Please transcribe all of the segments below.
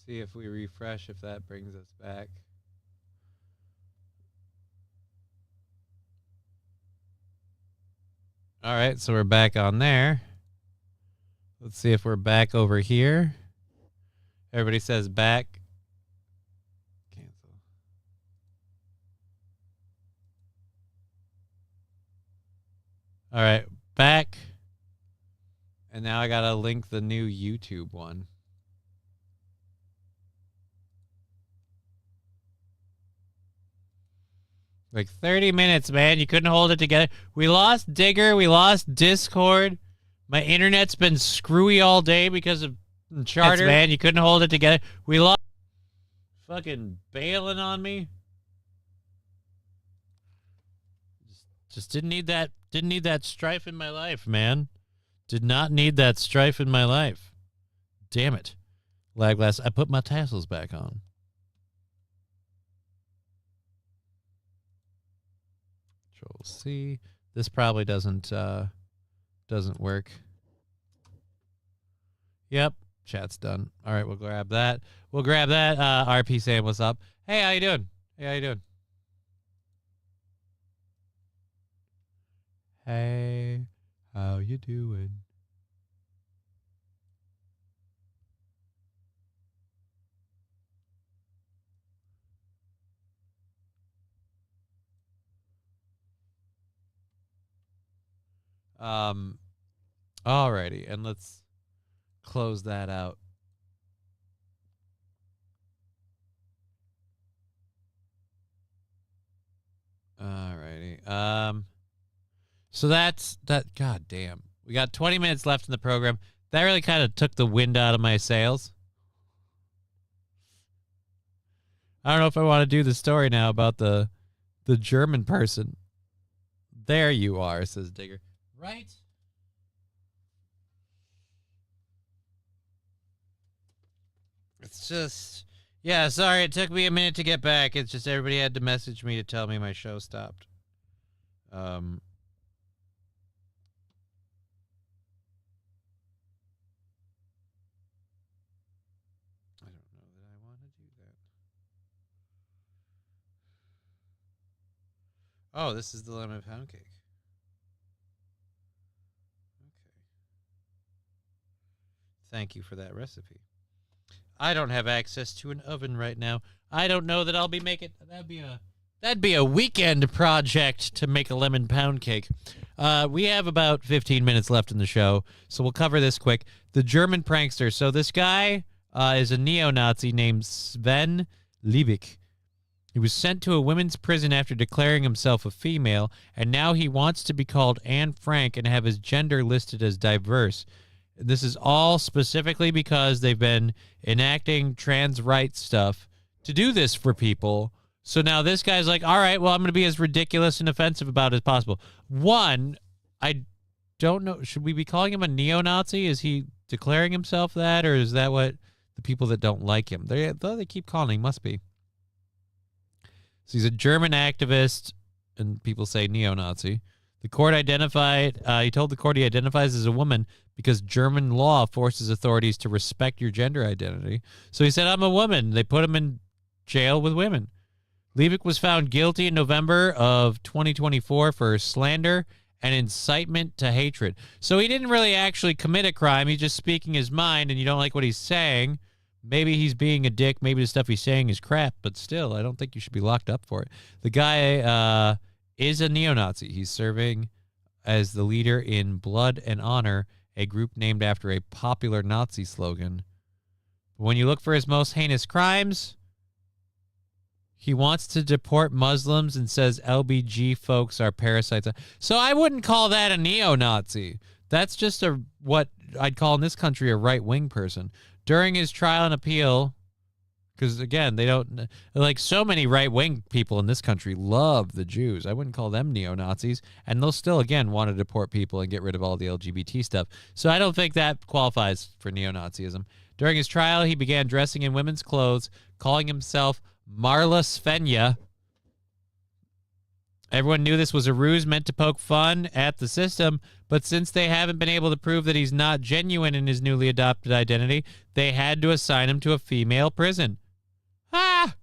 See if we refresh if that brings us back. All right, so we're back on there. Let's see if we're back over here. Everybody says back. Cancel. All right, back. And now I got to link the new YouTube one. Like 30 minutes, man. You couldn't hold it together. We lost Digger. We lost Discord. My internet's been screwy all day because of Charter. Man, you couldn't hold it together. We lost. Fucking bailing on me. Just didn't need that. Didn't need that strife in my life, man. Did not need that strife in my life. Damn it. Lagglass, I put my tassels back on. Control C. This probably doesn't work. Yep, chat's done. All right, we'll grab that. We'll grab that. RP saying what's up. Hey, how you doing? Hey, how you doing? Hey, how you doing? Alrighty, and let's close that out. Alrighty. So that's that. God damn. We got 20 minutes left in the program. That really kind of took the wind out of my sails. I don't know if I want to do the story now about the German person. There you are, says Digger. Right? It's just, yeah, sorry, it took me a minute to get back. It's just everybody had to message me to tell me my show stopped. I don't know that I want to do that. Oh, this is the lemon pound cake. Okay. Thank you for that recipe. I don't have access to an oven right now. I don't know that I'll be making. That'd be a weekend project to make a lemon pound cake. We have about 15 minutes left in the show, so we'll cover this quick. The German prankster. So this guy is a neo-Nazi named Sven Liebig. He was sent to a women's prison after declaring himself a female, and now he wants to be called Anne Frank and have his gender listed as diverse. This is all specifically because they've been enacting trans rights stuff to do this for people. So now this guy's like, all right, well, I'm going to be as ridiculous and offensive about it as possible. One, I don't know. Should we be calling him a neo-Nazi? Is he declaring himself that, or is that what the people that don't like him? They keep calling him, must be. So he's a German activist, and people say neo-Nazi. The court identified, he told the court he identifies as a woman because German law forces authorities to respect your gender identity. So he said, I'm a woman. They put him in jail with women. Liebig was found guilty in November of 2024 for slander and incitement to hatred. So he didn't really actually commit a crime. He's just speaking his mind, and you don't like what he's saying. Maybe he's being a dick. Maybe the stuff he's saying is crap, but still, I don't think you should be locked up for it. The guy is a neo-Nazi. He's serving as the leader in Blood and Honor, a group named after a popular Nazi slogan. When you look for his most heinous crimes, he wants to deport Muslims and says LBG folks are parasites. So I wouldn't call that a neo-Nazi. That's just what I'd call in this country a right-wing person. During his trial and appeal, because, again, they don't, like so many right-wing people in this country love the Jews. I wouldn't call them neo-Nazis. And they'll still, again, want to deport people and get rid of all the LGBT stuff. So I don't think that qualifies for neo-Nazism. During his trial, he began dressing in women's clothes, calling himself Marla Svenja, Everyone knew this was a ruse meant to poke fun at the system, but since they haven't been able to prove that he's not genuine in his newly adopted identity, they had to assign him to a female prison. Ah!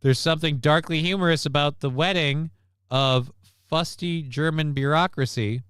There's something darkly humorous about the wedding of fusty German bureaucracy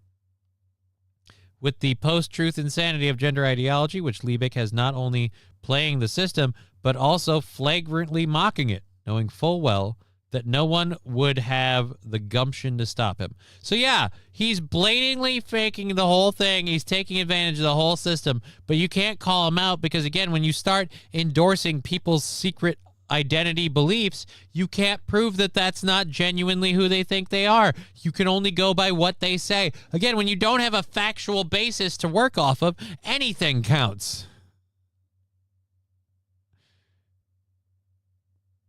with the post-truth insanity of gender ideology, which Liebig has not only playing the system, but also flagrantly mocking it, knowing full well that no one would have the gumption to stop him. So yeah, he's blatantly faking the whole thing. He's taking advantage of the whole system, but you can't call him out because, again, when you start endorsing people's secret identity beliefs, you can't prove that that's not genuinely who they think they are. You can only go by what they say. Again, when you don't have a factual basis to work off of, anything counts.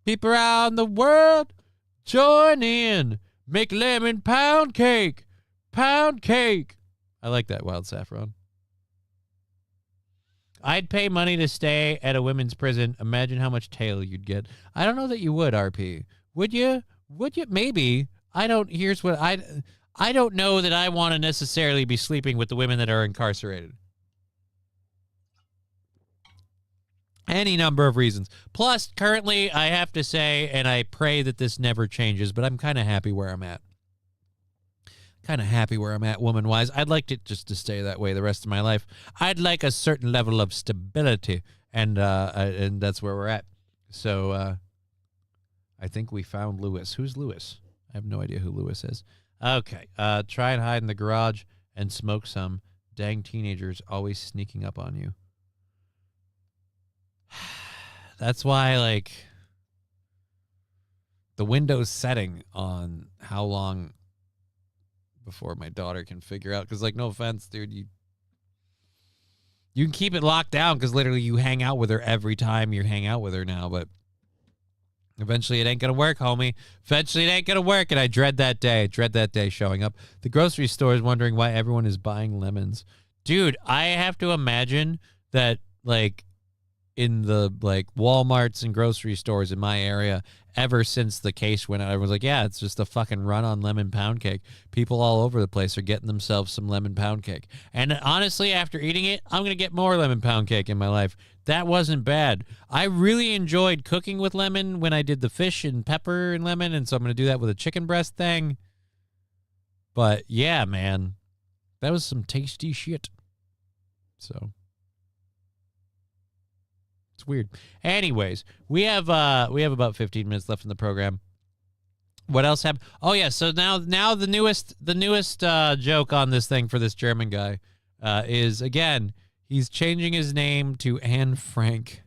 People around the world, join in. Make lemon pound cake. Pound cake. I like that, Wild Saffron. I'd pay money to stay at a women's prison. Imagine how much tail you'd get. I don't know that you would, RP. Would you? Would you? Maybe. I don't. Here's what I don't know that I want to necessarily be sleeping with the women that are incarcerated. Any number of reasons. Plus, currently, I have to say, and I pray that this never changes, but I'm kind of happy where I'm at. Kind of happy where I'm at woman-wise. I'd like it just to stay that way the rest of my life. I'd like a certain level of stability, and that's where we're at. So I think we found Lewis. Who's Lewis? I have no idea who Lewis is. Okay. Try and hide in the garage and smoke some. Dang teenagers always sneaking up on you. That's why, like, the Windows setting on how long before my daughter can figure out, because, like, no offense, dude, you can keep it locked down because literally you hang out with her every time you hang out with her now, but eventually it ain't gonna work, homie. Eventually it ain't gonna work, and I dread that day. Showing up. The grocery store is wondering why everyone is buying lemons. Dude, I have to imagine that, like, in the, like, Walmarts and grocery stores in my area, ever since the case went out, everyone's like, yeah, it's just a fucking run on lemon pound cake. People all over the place are getting themselves some lemon pound cake. And honestly, after eating it, I'm going to get more lemon pound cake in my life. That wasn't bad. I really enjoyed cooking with lemon when I did the fish and pepper and lemon, and so I'm going to do that with a chicken breast thing. But yeah, man, that was some tasty shit. So it's weird. Anyways, we have about 15 minutes left in the program. What else happened? Oh yeah, so now the newest joke on this thing for this German guy is, again, he's changing his name to Anne Frank.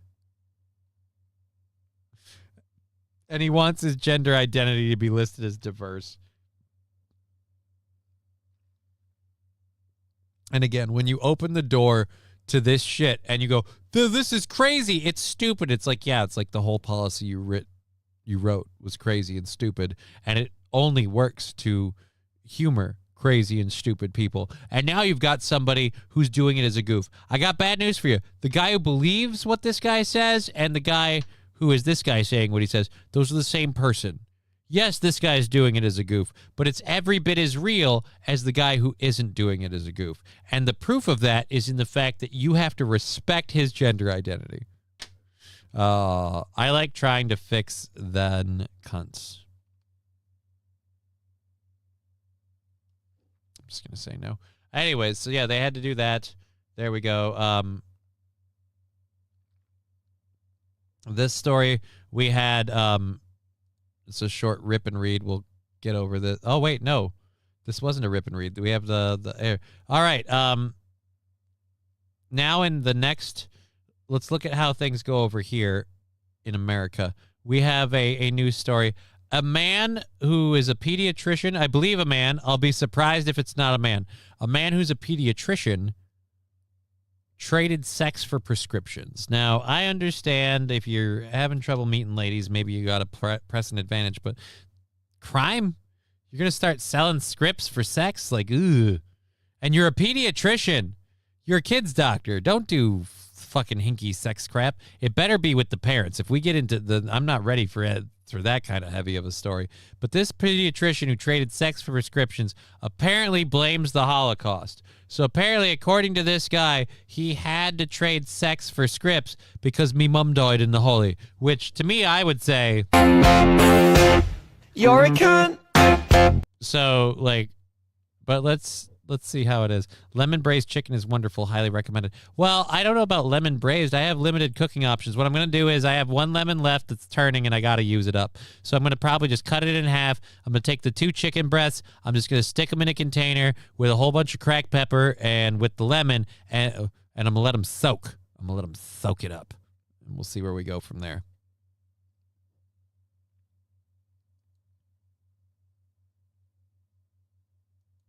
And he wants his gender identity to be listed as diverse. And again, when you open the door to this shit and you go, this is crazy, it's stupid, it's like, yeah, it's like the whole policy you wrote was crazy and stupid, and it only works to humor crazy and stupid people. And now you've got somebody who's doing it as a goof. I got bad news for you. The guy who believes what this guy says and the guy who is this guy saying what he says, those are the same person. Yes, this guy is doing it as a goof, but it's every bit as real as the guy who isn't doing it as a goof. And the proof of that is in the fact that you have to respect his gender identity. I like trying to fix then cunts. I'm just going to say no. Anyways, so yeah, they had to do that. There we go. This story we had... it's a short rip and read. We'll get over this. Oh, wait, no. This wasn't a rip and read. We have the air. All right. Now in the next, let's look at how things go over here in America. We have a news story. A man who is a pediatrician, I believe a man. I'll be surprised if it's not a man. A man who's a pediatrician traded sex for prescriptions. Now, I understand if you're having trouble meeting ladies, maybe you got to press an advantage, but crime? You're going to start selling scripts for sex? Like, ugh. And you're a pediatrician. You're a kid's doctor. Don't do fucking hinky sex crap. It better be with the parents. If we get into I'm not ready for that kind of heavy of a story. But this pediatrician who traded sex for prescriptions apparently blames the Holocaust. So apparently, according to this guy, he had to trade sex for scripts because me mum died in the holy. Which, to me, I would say... You're a cunt! So, like... But let's see how it is. Lemon braised chicken is wonderful. Highly recommended. Well, I don't know about lemon braised. I have limited cooking options. What I'm going to do is I have one lemon left that's turning, and I got to use it up. So I'm going to probably just cut it in half. I'm going to take the 2 chicken breasts. I'm just going to stick them in a container with a whole bunch of cracked pepper and with the lemon, and I'm going to let them soak. I'm going to let them soak it up. And we'll see where we go from there.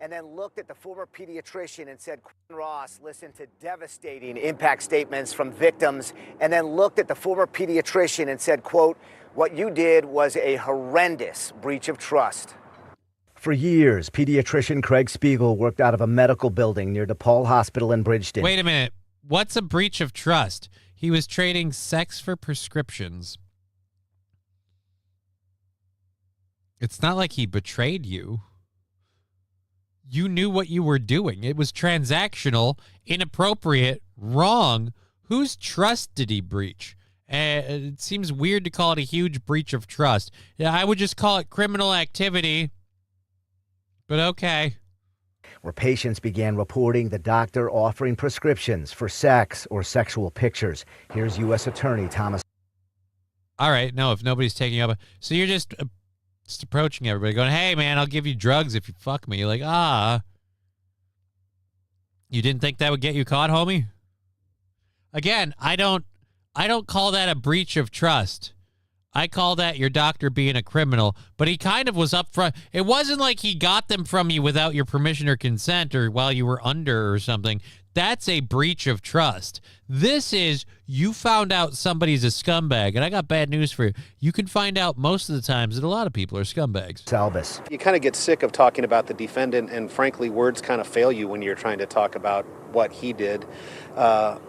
And then looked at the former pediatrician and said, Quinn Ross listened to devastating impact statements from victims, and then looked at the former pediatrician and said, quote, what you did was a horrendous breach of trust. For years, pediatrician Craig Spiegel worked out of a medical building near DePaul Hospital in Bridgeton. Wait a minute. What's a breach of trust? He was trading sex for prescriptions. It's not like he betrayed you. You knew what you were doing. It was transactional, inappropriate, wrong. Whose trust did he breach? It seems weird to call it a huge breach of trust. Yeah, I would just call it criminal activity. But okay. Where patients began reporting the doctor offering prescriptions for sex or sexual pictures. Here's U.S. Attorney Thomas. All right. No, if nobody's taking up. So you're just approaching everybody going, hey, man, I'll give you drugs if you fuck me. You're like, you didn't think that would get you caught, homie? Again, I don't call that a breach of trust. I call that your doctor being a criminal, but he kind of was up front. It wasn't like he got them from you without your permission or consent or while you were under or something. That's a breach of trust. This is you found out somebody's a scumbag, and I got bad news for you. You can find out most of the times that a lot of people are scumbags. Salvis. You kind of get sick of talking about the defendant, and frankly, words kind of fail you when you're trying to talk about what he did.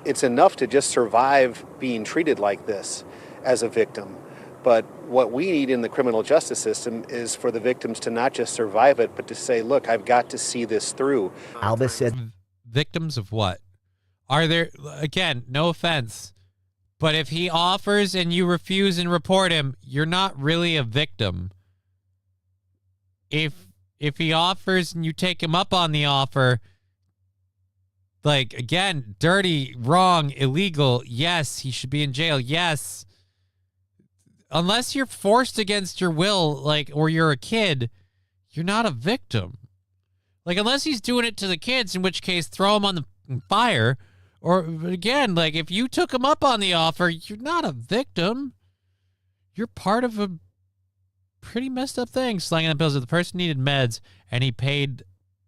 It's enough to just survive being treated like this as a victim. But what we need in the criminal justice system is for the victims to not just survive it, but to say, look, I've got to see this through. Albus said, victims of what? Are there, again, no offense, but if he offers and you refuse and report him, you're not really a victim. If he offers and you take him up on the offer, like, again, dirty, wrong, illegal, yes, he should be in jail, yes. Unless you're forced against your will, like, or you're a kid, you're not a victim. Like, unless he's doing it to the kids, in which case throw him on the fire. Or, again, like, if you took him up on the offer, you're not a victim. You're part of a pretty messed up thing. Slanging the pills. If the person needed meds and he paid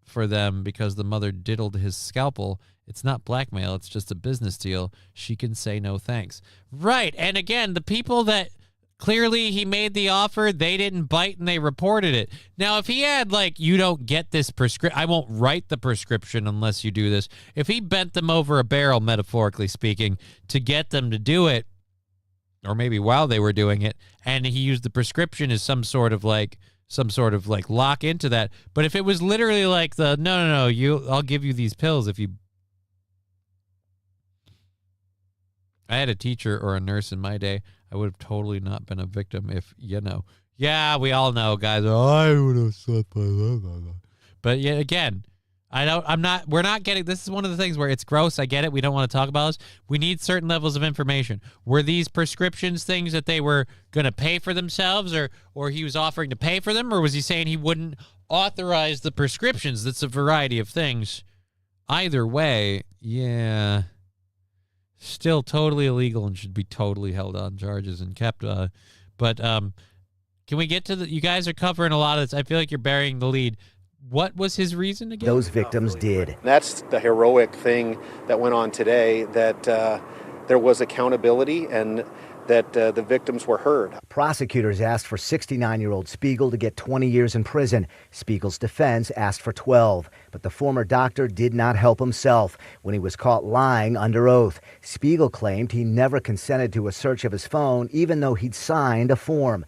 for them because the mother diddled his scalpel, it's not blackmail. It's just a business deal. She can say no thanks. Right. And, again, the people that... Clearly, he made the offer. They didn't bite, and they reported it. Now, if he had, like, you don't get this prescription, I won't write the prescription unless you do this. If he bent them over a barrel, metaphorically speaking, to get them to do it, or maybe while they were doing it, and he used the prescription as some sort of lock into that. But if it was literally like no, I'll give you these pills if you. I had a teacher or a nurse in my day. I would have totally not been a victim if, Yeah, we all know, guys. I would have slept by that. But yeah, again, we're not getting, this is one of the things where it's gross. I get it. We don't want to talk about this. We need certain levels of information. Were these prescriptions things that they were going to pay for themselves or he was offering to pay for them? Or was he saying he wouldn't authorize the prescriptions? That's a variety of things. Either way, yeah. Still totally illegal and should be totally held on charges and kept. But can we get to you guys are covering a lot of this. I feel like you're burying the lead. What was his reason again? Those victims did. That's the heroic thing that went on today, that there was accountability and that the victims were heard. Prosecutors asked for 69-year-old Spiegel to get 20 years in prison. Spiegel's defense asked for 12, but the former doctor did not help himself when he was caught lying under oath. Spiegel claimed he never consented to a search of his phone, even though he'd signed a form.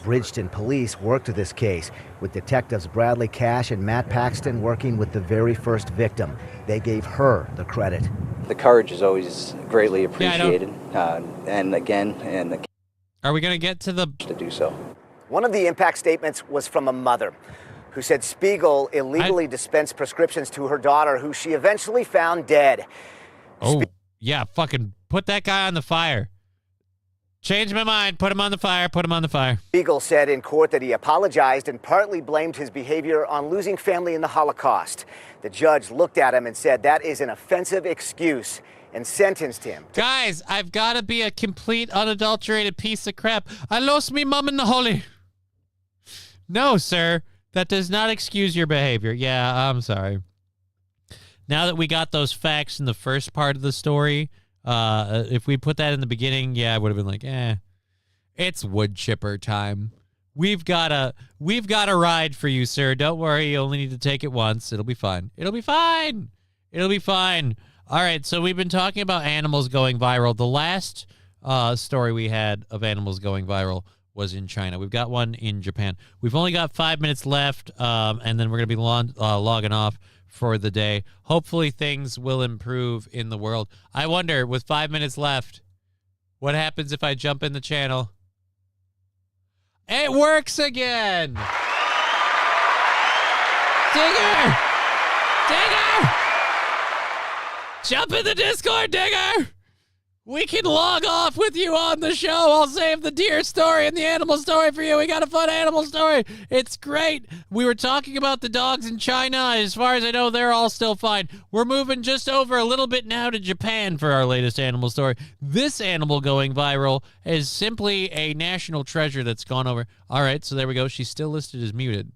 Bridgeton police worked this case, with detectives Bradley Cash and Matt Paxton working with the very first victim. They gave her the credit. The courage is always greatly appreciated, are we going to get to the... to do so. One of the impact statements was from a mother who said Spiegel illegally dispensed prescriptions to her daughter, who she eventually found dead. Oh, yeah, fucking put that guy on the fire. Change my mind. Put him on the fire. Put him on the fire. Spiegel said in court that he apologized and partly blamed his behavior on losing family in the Holocaust. The judge looked at him and said that is an offensive excuse and sentenced him. Guys, I've got to be a complete, unadulterated piece of crap. I lost me mum in the holy. No, sir. That does not excuse your behavior. Yeah, I'm sorry. Now that we got those facts in the first part of the story, if we put that in the beginning, yeah, I would have been like, it's wood chipper time. We've got a ride for you, sir. Don't worry. You only need to take it once. It'll be fine. It'll be fine. It'll be fine. All right. So we've been talking about animals going viral. The last story we had of animals going viral was in China. We've got one in Japan. We've only got 5 minutes left, and then we're going to be logging off for the day. Hopefully things will improve in the world. I wonder, with 5 minutes left, what happens if I jump in the channel? It works again! Digger! Digger! Jump in the Discord, Digger! We can log off with you on the show. I'll save the deer story and the animal story for you. We got a fun animal story. It's great. We were talking about the dogs in China. As far as I know, they're all still fine. We're moving just over a little bit now to Japan for our latest animal story. This animal going viral is simply a national treasure that's gone over. All right, so there we go. She's still listed as muted.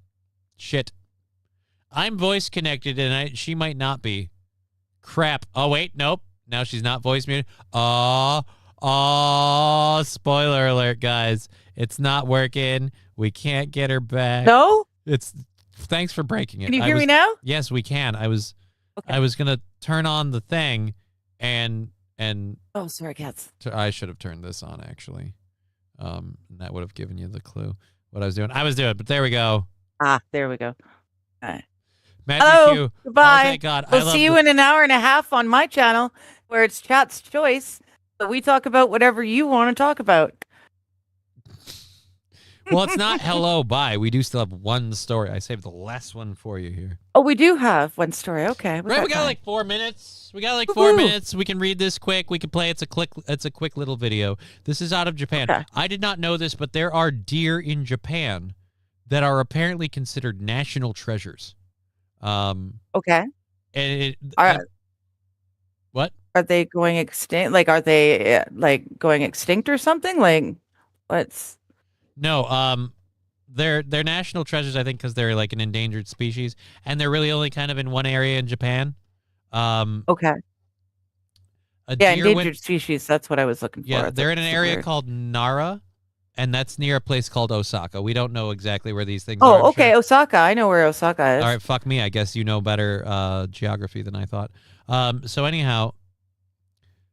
Shit. I'm voice connected, and she might not be. Crap. Oh, wait. Nope. Now she's not voice muted. Oh, spoiler alert, guys. It's not working. We can't get her back. No? Thanks for breaking it. Can you hear me now? Yes, we can. I was going to turn on the thing and oh, sorry, cats. I should have turned this on, actually. That would have given you the clue what I was doing. But there we go. Ah, there we go. All right. Magic Hello. Q. Goodbye. Oh, thank God. We'll see you in an hour and a half on my channel, where it's Chat's Choice. So we talk about whatever you want to talk about. Well, it's not hello, bye. We do still have one story. I saved the last one for you here. Oh, we do have one story. Okay. Right, we got like 4 minutes. We got like 4 minutes. We can read this quick. We can play. It's a quick little video. This is out of Japan. Okay. I did not know this, but there are deer in Japan that are apparently considered national treasures. Okay. What? Are they going extinct? Like, are they going extinct or something? Like, what's? No. They're national treasures, I think, because they're like an endangered species, and they're really only kind of in one area in Japan. Okay. Endangered species. That's what I was looking for. Yeah, they're in an area called Nara, and that's near a place called Osaka. We don't know exactly where these things are. Oh, okay. Sure. Osaka. I know where Osaka is. All right, fuck me. I guess you know better geography than I thought. So anyhow,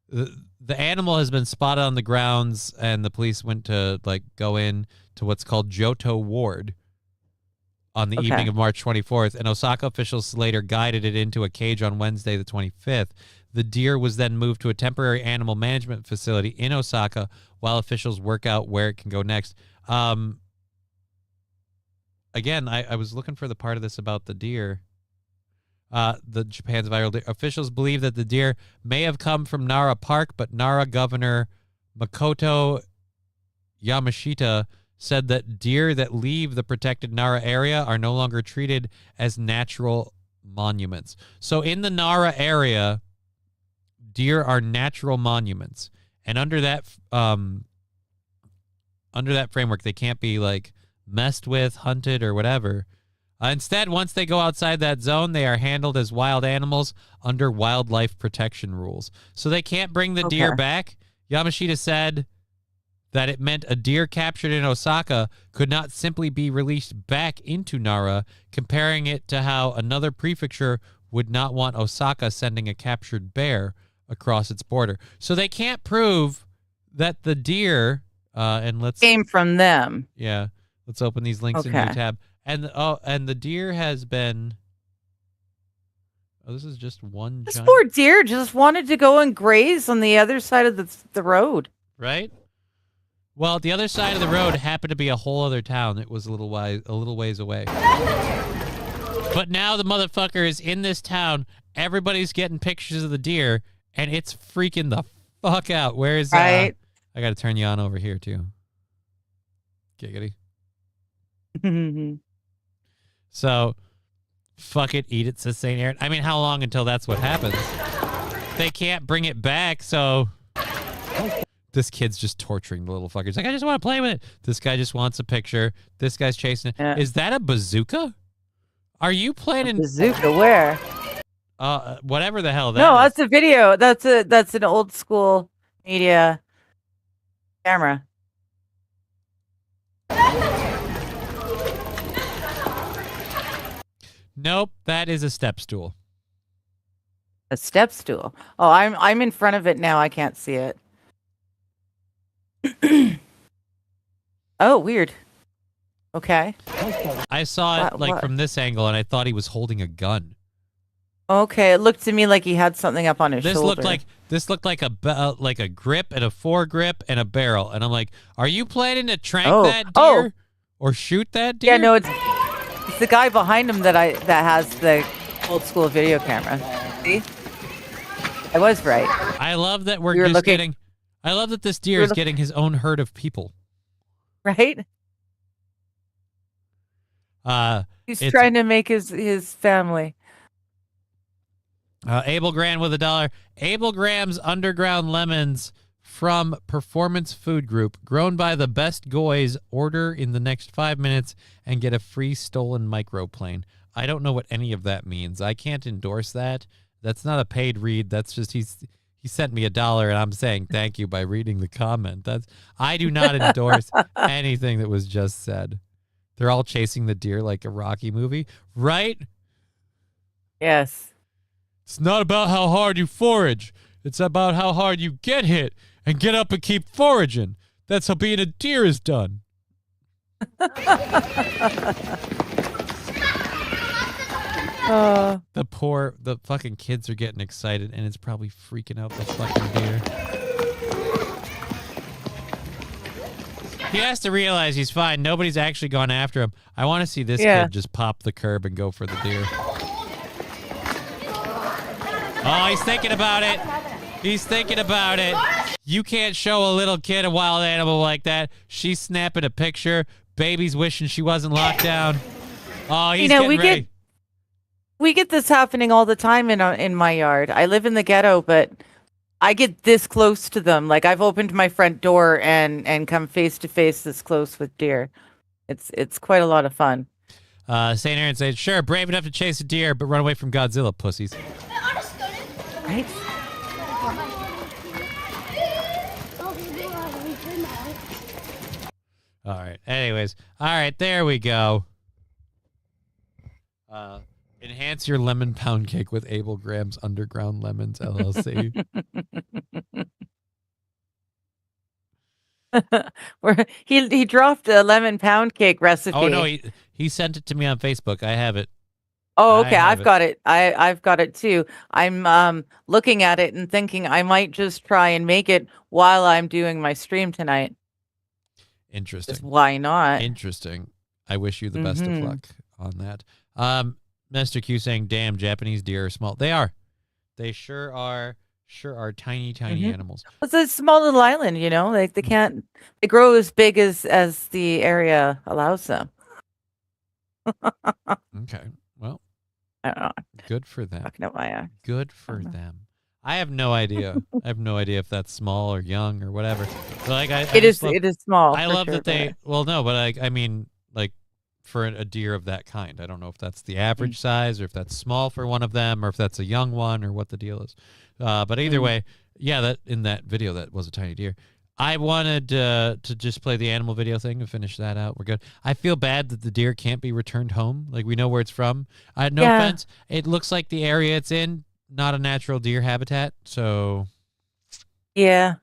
the animal has been spotted on the grounds, and the police went to go in to what's called Johto Ward on the evening of March 24th, and Osaka officials later guided it into a cage on Wednesday the 25th. The deer was then moved to a temporary animal management facility in Osaka while officials work out where it can go next. Again, I was looking for the part of this about the deer. The Japan's viral deer. Officials believe that the deer may have come from Nara Park, but Nara Governor Makoto Yamashita said that deer that leave the protected Nara area are no longer treated as natural monuments. So in the Nara area, deer are natural monuments, and under that framework, they can't be messed with, hunted, or whatever. Instead, once they go outside that zone, they are handled as wild animals under wildlife protection rules. So they can't bring the deer back. Yamashita said that it meant a deer captured in Osaka could not simply be released back into Nara, comparing it to how another prefecture would not want Osaka sending a captured bear across its border. So they can't prove that the deer came from them. Yeah, let's open these links in a new tab. And the deer has been. Oh, this is just one. This poor deer just wanted to go and graze on the other side of the road. Right. Well, the other side of the road happened to be a whole other town. It was a little ways away. But now the motherfucker is in this town. Everybody's getting pictures of the deer, and it's freaking the fuck out. Where's right? I got to turn you on over here too. Giggity. So, fuck it, eat it, says St. Aaron. I mean, how long until that's what happens? They can't bring it back, so this kid's just torturing the little fucker. He's like, I just want to play with it. This guy just wants a picture. This guy's chasing it. Yeah. Is that a bazooka? Are you planning bazooka? Where? Whatever the hell that No, is. that's a video. That's an old school media camera. Nope, that is a step stool. A step stool. Oh, I'm in front of it now. I can't see it. Oh, weird. Okay. I saw it from this angle, and I thought he was holding a gun. Okay, it looked to me like he had something up on his shoulder. This looked like a grip and a foregrip and a barrel, and I'm like, are you planning to trank that deer or shoot that deer? Yeah, no, it's the guy behind him that has the old school video camera. See, I was right. I love that we're just getting. I love that this deer is getting his own herd of people. Right. He's trying to make his family. Abel Graham with $1. Abel Graham's Underground Lemons from Performance Food Group, grown by the best goys. Order in the next 5 minutes and get a free stolen microplane. I don't know what any of that means. I can't endorse that. That's not a paid read. That's just he sent me $1 and I'm saying thank you by reading the comment. I do not endorse anything that was just said. They're all chasing the deer like a Rocky movie, right? Yes. It's not about how hard you forage. It's about how hard you get hit and get up and keep foraging. That's how being a deer is done. The fucking kids are getting excited, and it's probably freaking out the fucking deer. He has to realize he's fine. Nobody's actually gone after him. I want to see this kid just pop the curb and go for the deer. Oh, he's thinking about it. He's thinking about it. You can't show a little kid a wild animal like that. She's snapping a picture. Baby's wishing she wasn't locked down. Oh, he's getting ready. We get this happening all the time in my yard. I live in the ghetto, but I get this close to them. Like I've opened my front door and come face to face this close with deer. It's quite a lot of fun. St. Aaron says, sure, brave enough to chase a deer, but run away from Godzilla, pussies. Right? All right. Anyways. All right. There we go. Enhance your lemon pound cake with Abel Graham's Underground Lemons, LLC. Where he dropped a lemon pound cake recipe. Oh, no. He sent it to me on Facebook. I have it. Oh, okay. I've got it. I've got it too. I'm looking at it and thinking I might just try and make it while I'm doing my stream tonight. Interesting. Just why not? Interesting. I wish you the best of luck on that. Mr. Q saying, damn, Japanese deer are small. They are. They sure are tiny animals. It's a small little island, you know, like they grow as big as the area allows them. Okay. Well, I don't know. Good for them. Fucking up my ass. Good for them. I have no idea. I have no idea if that's small or young or whatever. But like, it is small. I love that they. Well, no, but I mean, like, for a deer of that kind. I don't know if that's the average size or if that's small for one of them or if that's a young one or what the deal is. But either way, yeah, that in that video, that was a tiny deer. I wanted to just play the animal video thing and finish that out. We're good. I feel bad that the deer can't be returned home. Like, we know where it's from. No offense. It looks like the area it's in, not a natural deer habitat. So Yeah.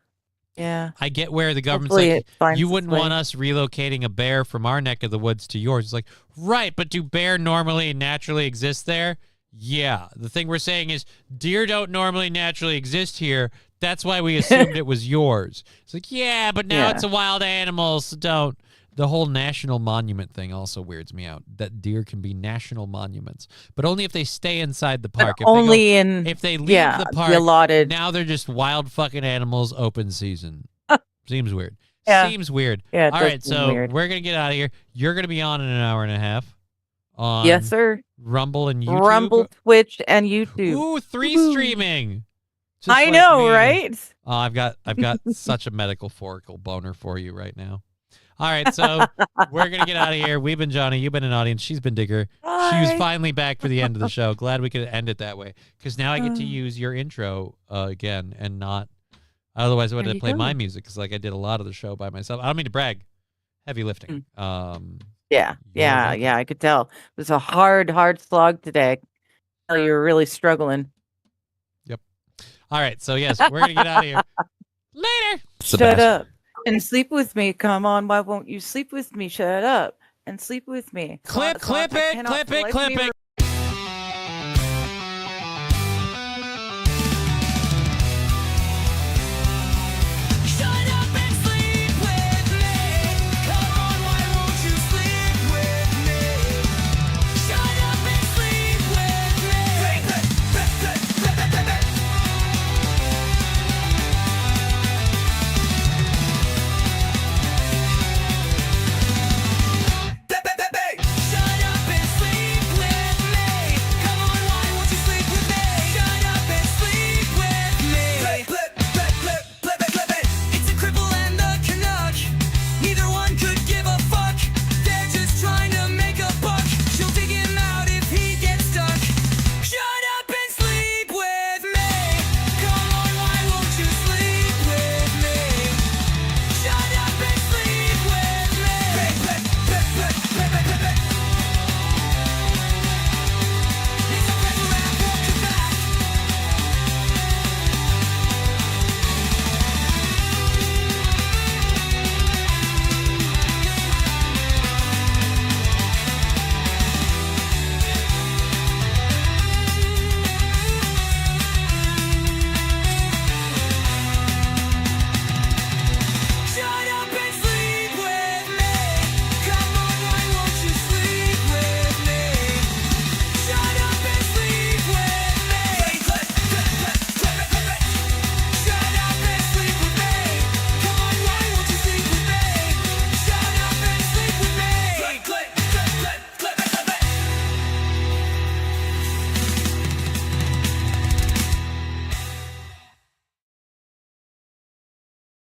I get where the government's Hopefully like, it finds you its wouldn't way. want us relocating a bear from our neck of the woods to yours. It's like, right, but do bear normally naturally exist there? Yeah. The thing we're saying is deer don't normally naturally exist here. That's why we assumed it was yours. It's like, yeah, but now it's a wild animal, so don't. The whole national monument thing also weirds me out. That deer can be national monuments, but only if they stay inside the park. If they leave the park, allotted. now they're just wild fucking animals. Open season. Seems weird. Yeah. Seems weird. Yeah, it All does right, seem so weird. we're gonna get out of here. You're gonna be on in an hour and a half. On Yes, sir. Rumble and YouTube. Rumble, Twitch, and YouTube. Ooh, 3 Woo. streaming. Just I like know, me. right? Oh, I've got such a metaphorical boner for you right now. All right, so we're gonna get out of here. We've been Johnny. You've been an audience. She's been Digger. She was Bye. finally back for the end of the show. Glad we could end it that way, because now I get to use your intro again and not. Otherwise, I would There have you played go. my music because like I did a lot of the show by myself. I don't mean to brag. Heavy lifting. Yeah, You're yeah, welcome. yeah. I could tell. It was a hard slog today. I could tell you were really struggling. All right, so yes, we're gonna get out of here. Later. Shut up and sleep with me. Come on, why won't you sleep with me? Shut up and sleep with me. Clip it, clip it, clip it.